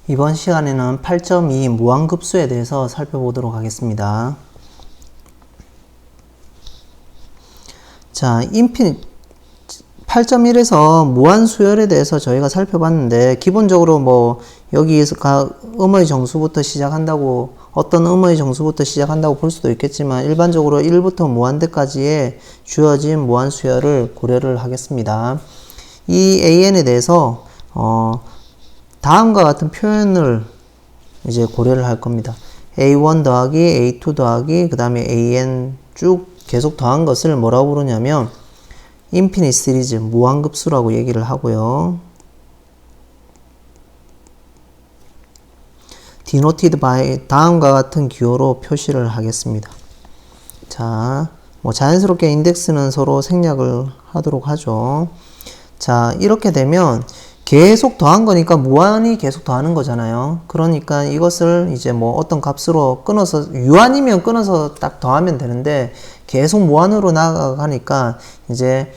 이번 시간에는 8.2 무한급수에 대해서 살펴보도록 하겠습니다. 자, 8.1에서 무한수열에 대해서 저희가 살펴봤는데, 기본적으로 뭐 여기에서 음의 정수부터 시작한다고, 어떤 음의 정수부터 시작한다고 볼 수도 있겠지만, 일반적으로 1부터 무한대까지의 주어진 무한수열을 고려를 하겠습니다. 이 AN에 대해서 다음과 같은 표현을 이제 고려를 할 겁니다. A1 더하기 A2 더하기 그 다음에 AN 쭉 계속 더한 것을 뭐라고 부르냐면 인피니트 시리즈, 무한급수라고 얘기를 하고요. denoted by 다음과 같은 기호로 표시를 하겠습니다. 자, 뭐 자연스럽게 인덱스는 서로 생략을 하도록 하죠. 자, 이렇게 되면 계속 더한 거니까 무한히 계속 더하는 거잖아요. 그러니까 이것을 이제 뭐 어떤 값으로 끊어서, 유한이면 끊어서 딱 더하면 되는데 계속 무한으로 나아가니까 이제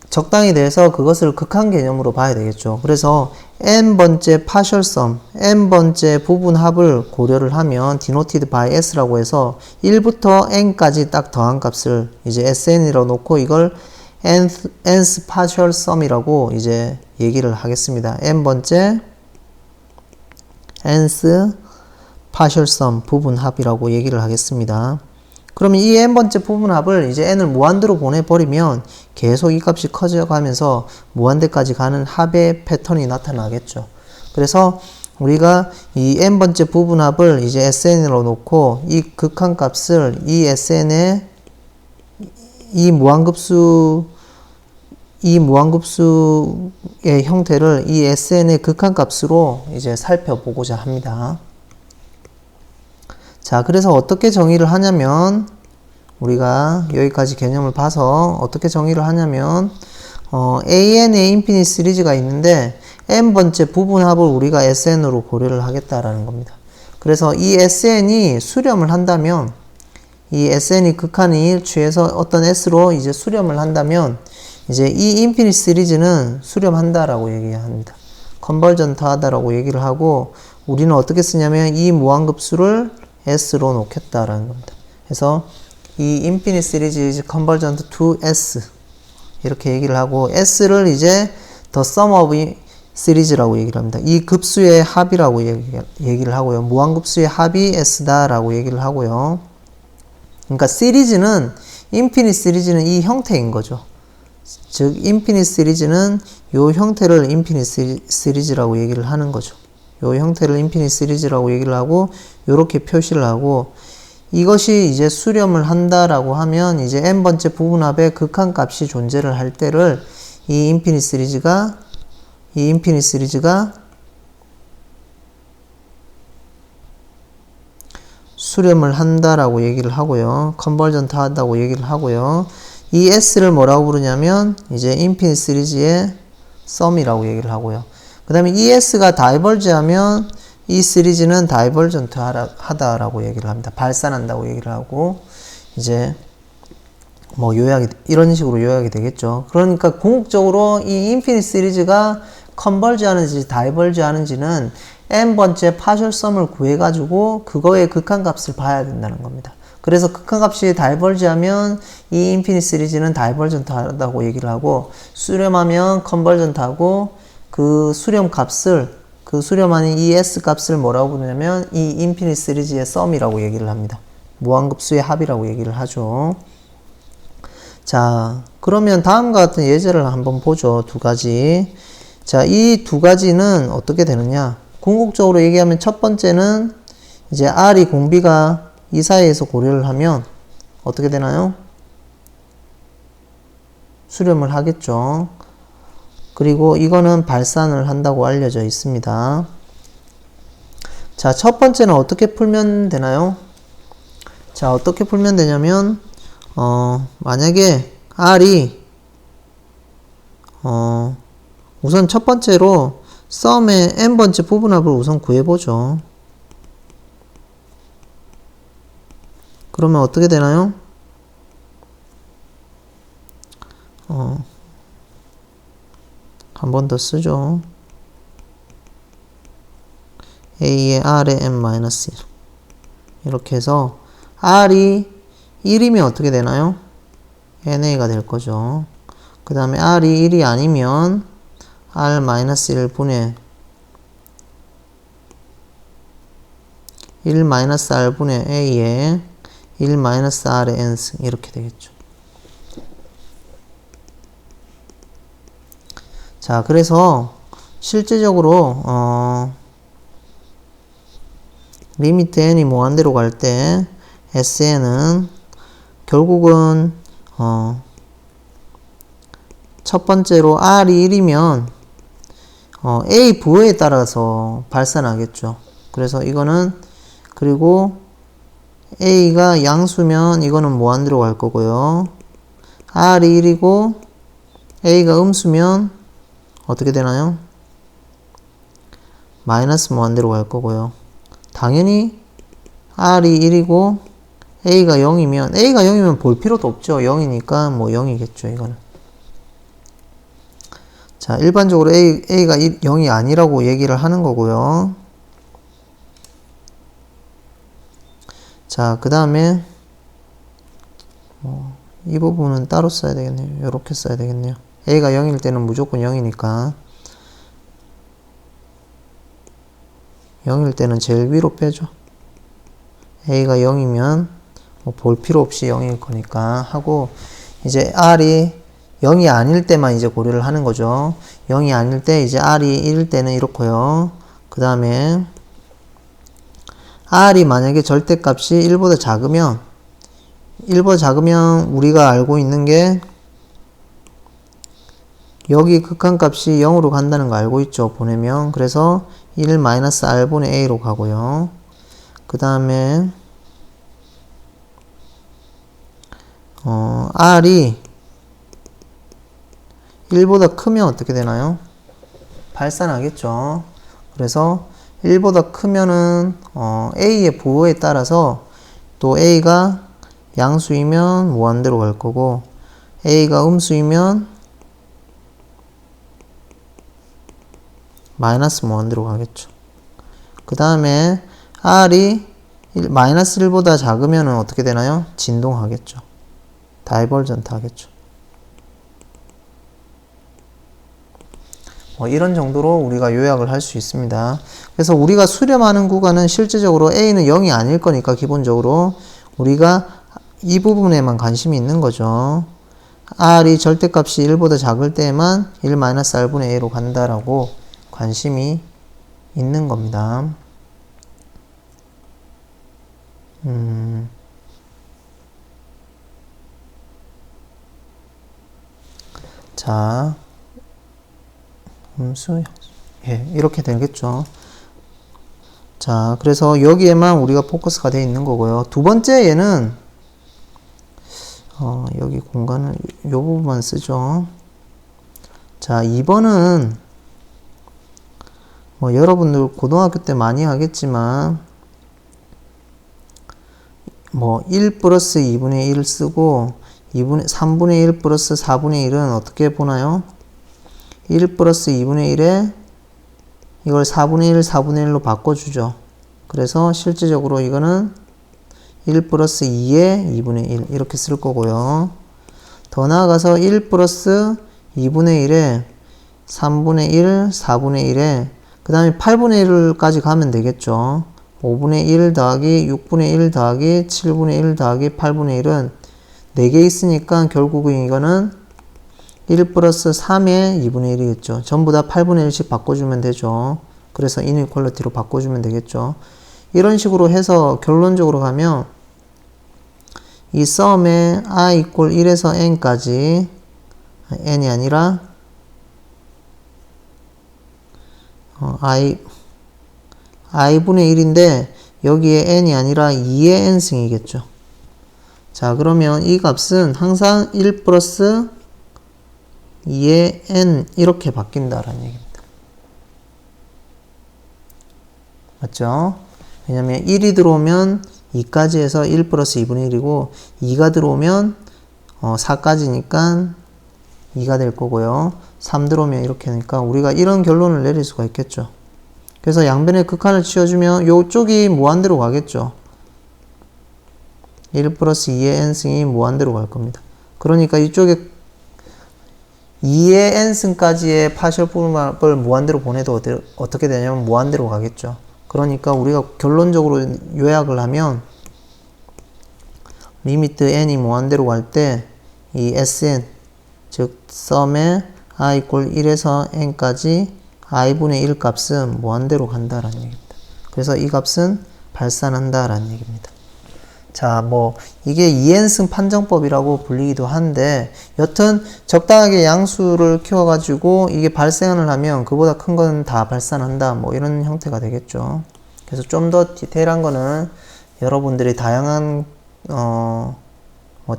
적당히 돼서 그것을 극한 개념으로 봐야 되겠죠. 그래서 n번째 partial sum, n번째 부분합을 고려를 하면 denoted by s라고 해서 1부터 n까지 딱 더한 값을 이제 sn이라고 놓고 이걸 nth partial sum이라고 이제 얘기를 하겠습니다. n번째 nth partial sum 부분합이라고 얘기를 하겠습니다. 그러면 이 n번째 부분합을 이제 n을 무한대로 보내버리면 계속 이 값이 커져가면서 무한대까지 가는 합의 패턴이 나타나겠죠. 그래서 우리가 이 n번째 부분합을 이제 sn으로 놓고 이 극한 값을 이 sn의 이 무한급수의 형태를 이 sn의 극한 값으로 이제 살펴보고자 합니다. 자, 그래서 어떻게 정의를 하냐면, 우리가 여기까지 개념을 봐서 어떻게 정의를 하냐면, AN의 인피니트 시리즈가 있는데, n번째 부분합을 우리가 SN으로 고려를 하겠다라는 겁니다. 그래서 이 SN이 수렴을 한다면, 이 SN이 극한이 취해서 어떤 S로 이제 수렴을 한다면, 이제 이 인피니트 시리즈는 수렴한다라고 얘기합니다. 컨버전트 하다라고 얘기를 하고, 우리는 어떻게 쓰냐면, 이 무한급수를 S로 놓겠다라는 겁니다. 그래서 이 인피니트 시리즈 is convergent to S 이렇게 얘기를 하고 S를 이제 the sum of 시리즈라고 얘기를 합니다. 이 급수의 합이라고 얘기를 하고요. 무한급수의 합이 S다라고 얘기를 하고요. 그러니까 시리즈는 인피니트 시리즈는 이 형태인 거죠. 즉 인피니트 시리즈는 요 형태를 인피니트 시리즈라고 얘기를 하는 거죠. 요 형태를 인피니트 시리즈라고 얘기를 하고 요렇게 표시를 하고 이것이 이제 수렴을 한다라고 하면 이제 n번째 부분합의 극한 값이 존재를 할 때를 이 인피니트 시리즈가 수렴을 한다라고 얘기를 하고요. 컨버전트 한다고 얘기를 하고요. 이 S를 뭐라고 부르냐면 이제 인피니트 시리즈의 썸이라고 얘기를 하고요. 그 다음에 ES가 다이버지 하면 이 시리즈는 다이버전트 하다라고 얘기를 합니다. 발산한다고 얘기를 하고, 이제, 뭐 이런 식으로 요약이 되겠죠. 그러니까 궁극적으로 이 인피니트 시리즈가 컨버지 하는지 다이버지 하는지는 n번째 파셜 썸을 구해가지고 그거의 극한 값을 봐야 된다는 겁니다. 그래서 극한 값이 다이버지 하면 이 인피니트 시리즈는 다이버전트 하다고 얘기를 하고, 수렴하면 컨버전트 하고, 그 수렴하는 이 S 값을 뭐라고 부르냐면 이 인피니트 시리즈의 썸이라고 얘기를 합니다. 무한급수의 합이라고 얘기를 하죠. 자, 그러면 다음과 같은 예제를 한번 보죠. 두 가지. 자, 이 두 가지는 어떻게 되느냐? 궁극적으로 얘기하면 첫 번째는 이제 R이 공비가 이 사이에서 고려를 하면 어떻게 되나요? 수렴을 하겠죠. 그리고 이거는 발산을 한다고 알려져 있습니다. 자, 첫 번째는 어떻게 풀면 되나요? 자, 어떻게 풀면 되냐면, 만약에 R이, 우선 첫 번째로 썸의 n번째 부분합을 우선 구해보죠. 그러면 어떻게 되나요? 한 번 더 쓰죠. A의 R의 n-1 이렇게 해서 R이 1이면 어떻게 되나요? NA가 될 거죠. 그 다음에 R이 1이 아니면 R-1분의 1-R분의 A에 1-R의 n승 이렇게 되겠죠. 자, 그래서 실제적으로 리미트 n이 무한대로 갈 때 SN은 결국은 첫 번째로 R이 1이면 A 부호에 따라서 발산하겠죠. 그래서 이거는 그리고 A가 양수면 이거는 무한대로 갈 거고요. R이 1이고 A가 음수면 어떻게 되나요? 마이너스 무한대로 갈 거고요. 당연히 R이 1이고 A가 0이면 볼 필요도 없죠. 0이니까 뭐 0이겠죠, 이거는. 자, 일반적으로 A가 0이 아니라고 얘기를 하는 거고요. 자, 그 다음에 이 부분은 따로 써야 되겠네요. 이렇게 써야 되겠네요. A가 0일 때는 무조건 0이니까 0일 때는 제일 위로 빼죠. A가 0이면 뭐 볼 필요 없이 0일 거니까 하고, 이제 R이 0이 아닐 때만 이제 고려를 하는 거죠. 0이 아닐 때 이제 R이 1일 때는 이렇고요. 그 다음에 R이 만약에 절대값이 1보다 작으면 우리가 알고 있는 게 여기 극한값이 0으로 간다는 거 알고 있죠. 보내면. 그래서 1-R분의 A로 가고요. 그 다음에 R이 1보다 크면 어떻게 되나요? 발산하겠죠. 그래서 1보다 크면은 A의 부호에 따라서 또 A가 양수이면 무한대로 갈 거고, A가 음수이면 마이너스 무한대로 가겠죠. 그 다음에 R이 마이너스 1보다 작으면 어떻게 되나요? 진동하겠죠. 다이버전트 하겠죠. 이런 정도로 우리가 요약을 할 수 있습니다. 그래서 우리가 수렴하는 구간은 실제적으로 A는 0이 아닐 거니까 기본적으로 우리가 이 부분에만 관심이 있는 거죠. R이 절대값이 1보다 작을 때에만 1-R분의 A로 간다라고 관심이 있는 겁니다. 자, 예, 이렇게 되겠죠. 자, 그래서 여기에만 우리가 포커스가 되어 있는 거고요. 두 번째 얘는 여기 공간을 요 부분만 쓰죠. 자, 2번은 여러분들 고등학교 때 많이 하겠지만 1 플러스 2분의 1을 쓰고 3분의 1 플러스 4분의 1은 어떻게 보나요? 1 플러스 2분의 1에 이걸 4분의 1, 4분의 1로 바꿔주죠. 그래서 실제적으로 이거는 1 플러스 2에 2분의 1 이렇게 쓸 거고요. 더 나아가서 1 플러스 2분의 1에 3분의 1, 4분의 1에 그 다음에 8분의 1까지 가면 되겠죠. 5분의 1 더하기 6분의 1 더하기 7분의 1 더하기 8분의 1은 4개 있으니까 결국은 이거는 1 플러스 3의 2분의 1이겠죠. 전부 다 8분의 1씩 바꿔주면 되죠. 그래서 이니퀄리티로 바꿔주면 되겠죠. 이런 식으로 해서 결론적으로 가면 이 썸에 i equal 1에서 n까지 n이 아니라 i분의 1인데 여기에 n이 아니라 2의 n승이겠죠. 자, 그러면 이 값은 항상 1 플러스 2의 n 이렇게 바뀐다라는 얘기입니다. 맞죠? 왜냐면 1이 들어오면 2까지 해서 1 플러스 2분의 1이고 2가 들어오면 4까지니까 2가 될 거고요. 3 들어오면 이렇게 하니까 우리가 이런 결론을 내릴 수가 있겠죠. 그래서 양변에 극한을 치워주면 요쪽이 무한대로 가겠죠. 1 플러스 2의 n승이 무한대로 갈 겁니다. 그러니까 이쪽에 2의 n승까지의 파셜 부분합을 무한대로 보내도 어떻게 되냐면 무한대로 가겠죠. 그러니까 우리가 결론적으로 요약을 하면 리미트 n이 무한대로 갈 때 이 sn 즉 썸의 i equal 1에서 n까지 i분의 1 값은 무한대로 간다라는 얘기입니다. 그래서 이 값은 발산한다라는 얘기입니다. 자, 뭐 이게 2n승 판정법이라고 불리기도 한데 여튼 적당하게 양수를 키워가지고 이게 발생을 하면 그보다 큰 건 다 발산한다 뭐 이런 형태가 되겠죠. 그래서 좀 더 디테일한 거는 여러분들이 다양한 뭐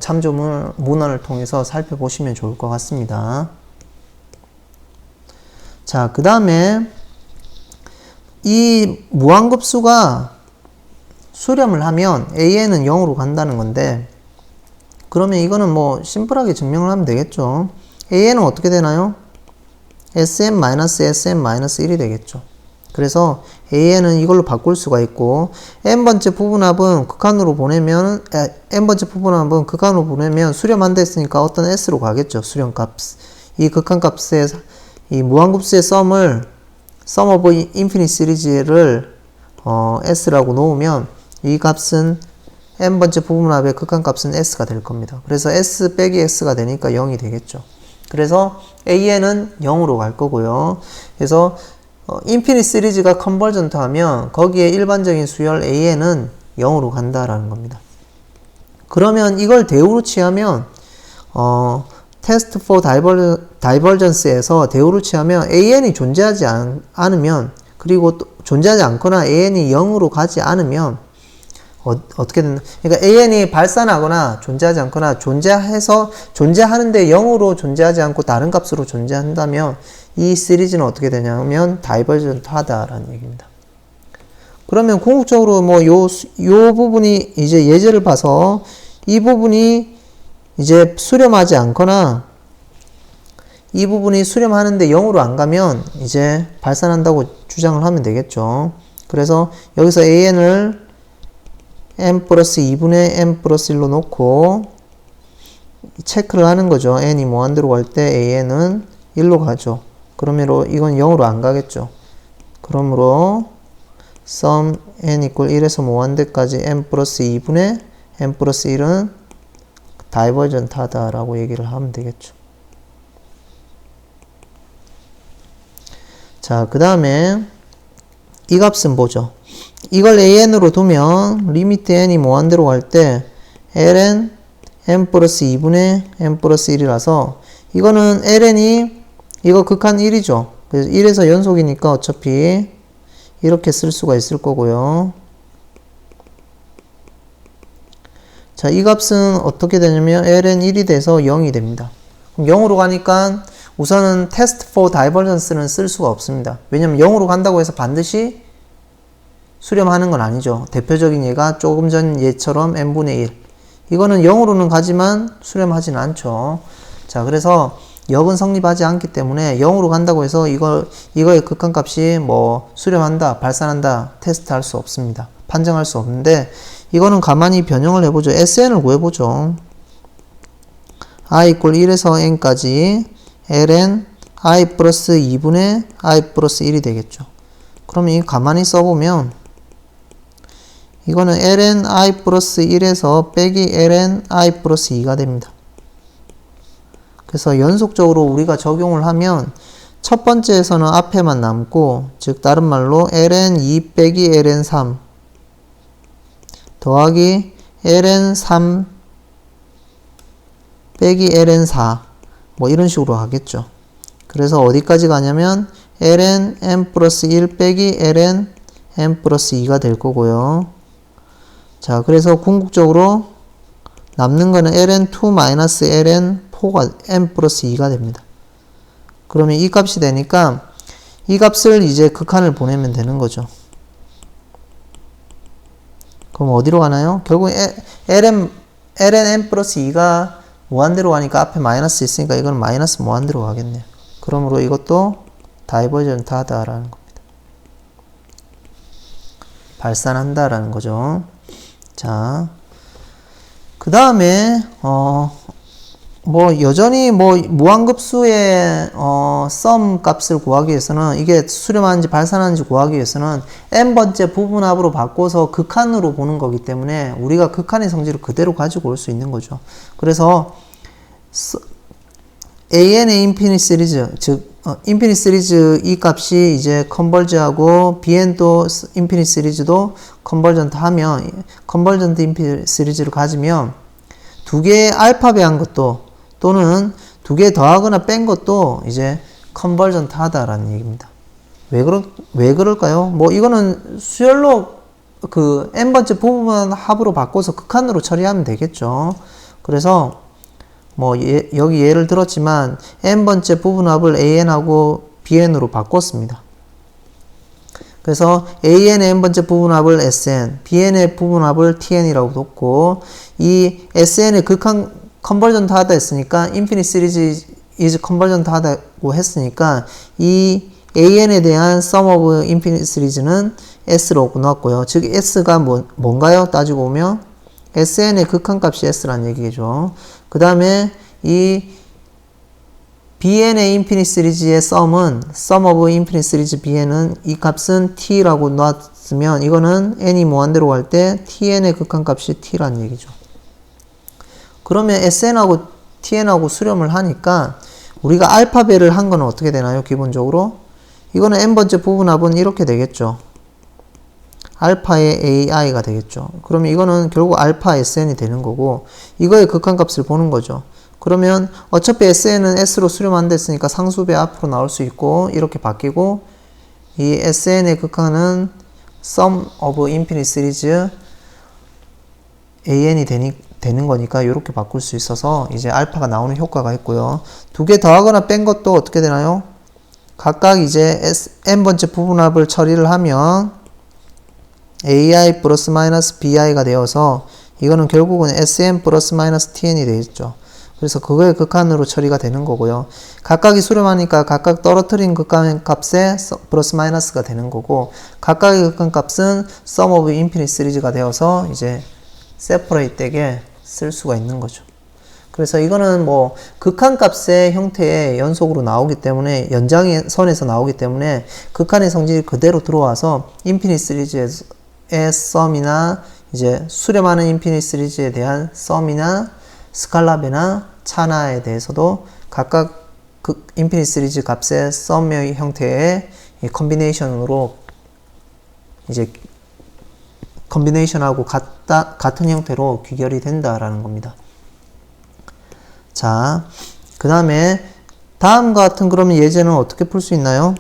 참조 문헌을 통해서 살펴보시면 좋을 것 같습니다. 자, 그 다음에 이 무한급수가 수렴을 하면 AN은 0으로 간다는 건데 그러면 이거는 뭐 심플하게 증명을 하면 되겠죠. AN은 어떻게 되나요? SM-SM-1이 되겠죠. 그래서 AN은 이걸로 바꿀 수가 있고 n번째 부분합은 극한으로 보내면 n번째 부분합은 극한으로 보내면 수렴한다 했으니까 어떤 s로 가겠죠. 수렴값. 이 극한값의 이 무한급수의 sum of infinite 시리즈를 s라고 놓으면 이 값은 n번째 부분합의 극한값은 s가 될 겁니다. 그래서 s 빼기 s가 되니까 0이 되겠죠. 그래서 AN은 0으로 갈 거고요. 그래서 인피니트 시리즈가 컨버전트 하면 거기에 일반적인 수열 AN은 0으로 간다라는 겁니다. 그러면 이걸 대우로 취하면 테스트 포 다이버전스에서 대우로 취하면 AN이 존재하지 않으면 그리고 또 존재하지 않거나 AN이 0으로 가지 않으면 어떻게 된다? 그러니까 AN이 발산하거나 존재하지 않거나 존재하는데 0으로 존재하지 않고 다른 값으로 존재한다면 이 시리즈는 어떻게 되냐면 다이버전트 하다라는 얘기입니다. 그러면 궁극적으로 뭐 요 부분이 이제 예제를 봐서 이 부분이 이제 수렴하지 않거나 이 부분이 수렴하는데 0으로 안 가면 이제 발산한다고 주장을 하면 되겠죠. 그래서 여기서 AN을 n 플러스 2분의 n 플러스 1로 놓고 체크를 하는 거죠. n이 무한대로 갈 때 AN은 1로 가죠. 그러므로 이건 0으로 안 가겠죠. 그러므로 sum n equal 1에서 무한대까지 n 플러스 2분의 n 플러스 1은 다이버전트 하다라고 얘기를 하면 되겠죠. 자, 그 다음에 이 값은 뭐죠? 이걸 AN으로 두면 리미트 n이 무한대로 갈 때 ln n 플러스 2분의 n 플러스 1이라서 이거는 ln이 이거 극한 1이죠. 그래서 1에서 연속이니까 어차피 이렇게 쓸 수가 있을 거고요. 자, 이 값은 어떻게 되냐면 ln 1이 돼서 0이 됩니다. 그럼 0으로 가니까 우선은 테스트 포 다이버전스는 쓸 수가 없습니다. 왜냐면 0으로 간다고 해서 반드시 수렴하는 건 아니죠. 대표적인 예가 조금 전 예처럼 n분의 1. 이거는 0으로는 가지만 수렴하진 않죠. 자, 그래서 역은 성립하지 않기 때문에 0으로 간다고 해서 이거의 극한값이 뭐 수렴한다, 발산한다, 테스트할 수 없습니다. 판정할 수 없는데 이거는 가만히 변형을 해보죠. SN을 구해보죠. i equal 1에서 n까지 ln i 플러스 2분의 i 플러스 1이 되겠죠. 그러면 이 가만히 써보면 이거는 ln i 플러스 1에서 빼기 ln i 플러스 2가 됩니다. 그래서 연속적으로 우리가 적용을 하면 첫 번째에서는 앞에만 남고 즉 다른 말로 ln 2 빼기 ln 3 더하기 ln 3 빼기 ln 4 뭐 이런 식으로 하겠죠. 그래서 어디까지 가냐면 ln n 플러스 1 빼기 ln n 플러스 2가 될 거고요. 자, 그래서 궁극적으로 남는 거는 ln2 마이너스 ln4가 n 플러스 2가 됩니다. 그러면 이 값이 되니까 이 값을 이제 극한을 보내면 되는 거죠. 그럼 어디로 가나요? 결국 ln n 플러스 2가 무한대로 가니까 앞에 마이너스 있으니까 이건 마이너스 무한대로 가겠네요. 그러므로 이것도 다이버전트 하다라는 겁니다. 발산한다라는 거죠. 자, 그 다음에 뭐 여전히 뭐 무한급수의 sum 값을 구하기 위해서는 이게 수렴하는지 발산하는지 구하기 위해서는 n번째 부분합으로 바꿔서 극한으로 보는 거기 때문에 우리가 극한의 성질을 그대로 가지고 올 수 있는 거죠. 그래서 AN의 인피니트 시리즈, 즉 인피니트 시리즈 이 값이 이제 컨버지하고 BN도 인피니트 시리즈도 컨버전트 하면 컨버전트 인피니트 시리즈를 가지면 두 개의 알파 배한 것도 또는 두 개 더하거나 뺀 것도 이제 컨버전트 하다라는 얘기입니다. 왜 그럴까요? 뭐 이거는 수열로 그 n번째 부분 합으로 바꿔서 극한으로 처리하면 되겠죠. 그래서 뭐 여기 예를 들었지만 n번째 부분합을 an하고 bn으로 바꿨습니다. 그래서 an의 n번째 부분합을 sn, bn의 부분합을 tn이라고 뒀고 이 sn의 극한 컨버전트 하다 했으니까 infinite series is convergent 하다고 했으니까 이 an에 대한 sum of infinite series는 s로 넣었고요. 즉 s가 뭔가요? 따지고 보면 sn의 극한값이 s라는 얘기죠. 그 다음에 이 bn의 infinite series의 sum은 sum of infinite series bn은 이 값은 t라고 놨으면 이거는 n이 무한대로 갈 때 tn의 극한값이 t라는 얘기죠. 그러면 sn하고 tn하고 수렴을 하니까 우리가 알파배를 한 거는 어떻게 되나요? 기본적으로 이거는 n번째 부분합은 이렇게 되겠죠. 알파의 ai가 되겠죠. 그러면 이거는 결국 알파 sn이 되는 거고 이거의 극한값을 보는 거죠. 그러면 어차피 sn은 s로 수렴 안 됐으니까 상수배 앞으로 나올 수 있고 이렇게 바뀌고 이 sn의 극한은 sum of infinite series an이 되는 거니까 이렇게 바꿀 수 있어서 이제 알파가 나오는 효과가 있고요. 두 개 더하거나 뺀 것도 어떻게 되나요? 각각 이제 n번째 부분합을 처리를 하면 ai 플러스 마이너스 bi가 되어서 이거는 결국은 sn 플러스 마이너스 tn이 되겠죠. 그래서 그거의 극한으로 처리가 되는 거고요. 각각이 수렴하니까 각각 떨어뜨린 극한값에 플러스 마이너스가 되는 거고 각각의 극한값은 sum of infinite series가 되어서 이제 separate 되게 쓸 수가 있는 거죠. 그래서 이거는 뭐 극한값의 형태의 연속으로 나오기 때문에 연장의 선에서 나오기 때문에 극한의 성질이 그대로 들어와서 infinite series의 sum이나 이제 수렴하는 infinite series에 대한 sum이나 스칼라배나 차나에 대해서도 각각 그 infinite series 값의 sum의 형태의 컨비네이션으로 이제 컨비네이션하고 같은 형태로 귀결이 된다라는 겁니다. 자, 그 다음에 다음과 같은 그러면 예제는 어떻게 풀 수 있나요?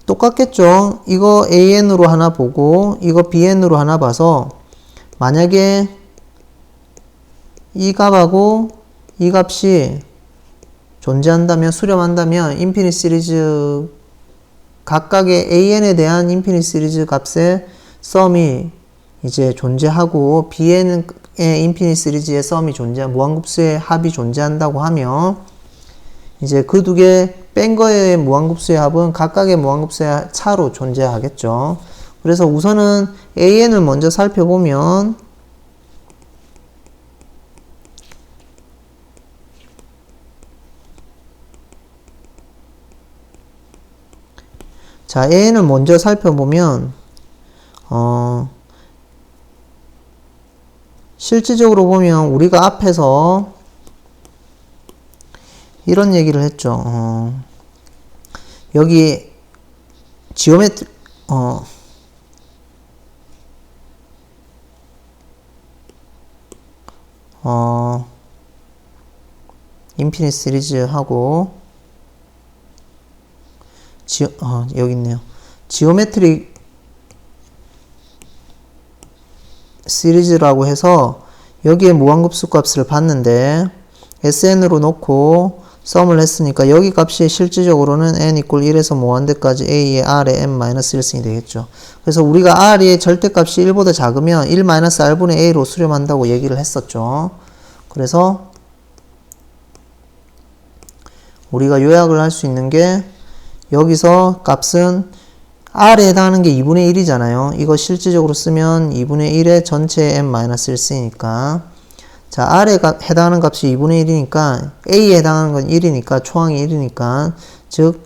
똑같겠죠. 이거 an으로 하나 보고 이거 bn으로 하나 봐서 만약에 이 값하고 이 값이 존재한다면 수렴한다면 인피니트 시리즈 각각의 an에 대한 인피니트 시리즈 값의 썸이 이제 존재하고 bn의 인피니트 시리즈의 썸이 무한급수의 합이 존재한다고 하면 이제 그 두 개 뺀 거의 무한급수의 합은 각각의 무한급수의 차로 존재하겠죠. 그래서 우선은 an을 먼저 살펴보면 자, an을 먼저 살펴보면 실질적으로 보면 우리가 앞에서 이런 얘기를 했죠. 여기 지오메트리 인피니트 시리즈하고 여기 있네요. 지오메트릭 시리즈라고 해서 여기에 무한급수 값을 봤는데 sn으로 놓고 썸을 했으니까 여기 값이 실질적으로는 n equal 1에서 무한대까지 a의 r의 n-1승이 되겠죠. 그래서 우리가 r의 절대값이 1보다 작으면 1-r분의 a로 수렴한다고 얘기를 했었죠. 그래서 우리가 요약을 할 수 있는 게 여기서 값은 R에 해당하는 게 2분의 1이잖아요. 이거 실질적으로 쓰면 2분의 1에 전체 n-1 쓰이니까. 자, R에 해당하는 값이 2분의 1이니까, A에 해당하는 건 1이니까, 초항이 1이니까, 즉,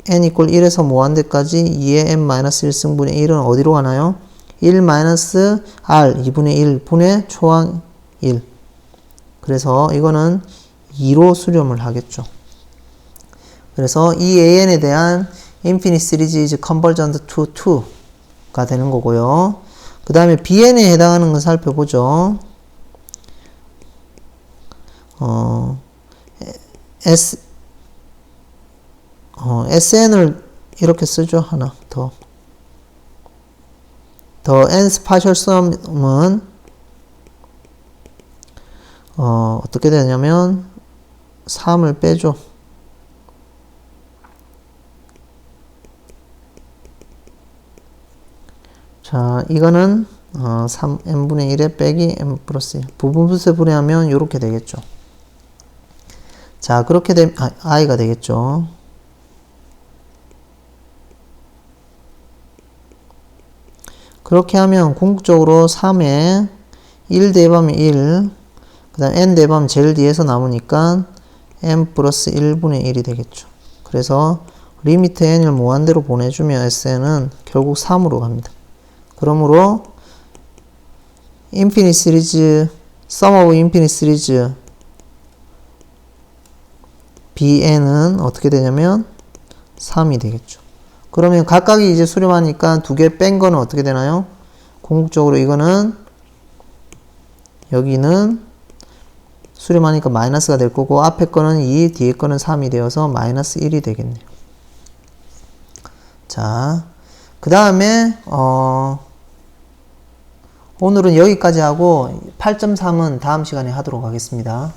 n 이퀄 1에서 무한대까지 2의 n-1 승분의 1은 어디로 가나요? 1 마이너스 R 2분의 1 분의 초항 1. 그래서 이거는 2로 수렴을 하겠죠. 그래서 이 AN에 대한 infinite series is convergent to 2가 되는 거고요. 그 다음에 BN에 해당하는 건 살펴보죠. SN을 이렇게 쓰죠. 하나 더. 더 n 스파셜 썸은 어떻게 되냐면 3을 빼죠. 자, 이거는 3n분의 1에 빼기 n 플러스 1 부분분수 분해하면 이렇게 되겠죠. 자, 그렇게 되면 i가 되겠죠. 그렇게 하면 궁극적으로 3에 1 대입하면 1, 그 다음 n 대입하면 제일 뒤에서 남으니까 n 플러스 1분의 1이 되겠죠. 그래서 리미트 n을 무한대로 보내주면 SN은 결국 3으로 갑니다. 그러므로 infinite series, sum of infinite series BN은 어떻게 되냐면 3이 되겠죠. 그러면 각각이 이제 수렴하니까 두 개 뺀 거는 어떻게 되나요? 궁극적으로 이거는 여기는 수렴하니까 마이너스가 될 거고 앞에 거는 2, 뒤에 거는 3이 되어서 마이너스 1이 되겠네요. 자, 그 다음에 오늘은 여기까지 하고 8.3은 다음 시간에 하도록 하겠습니다.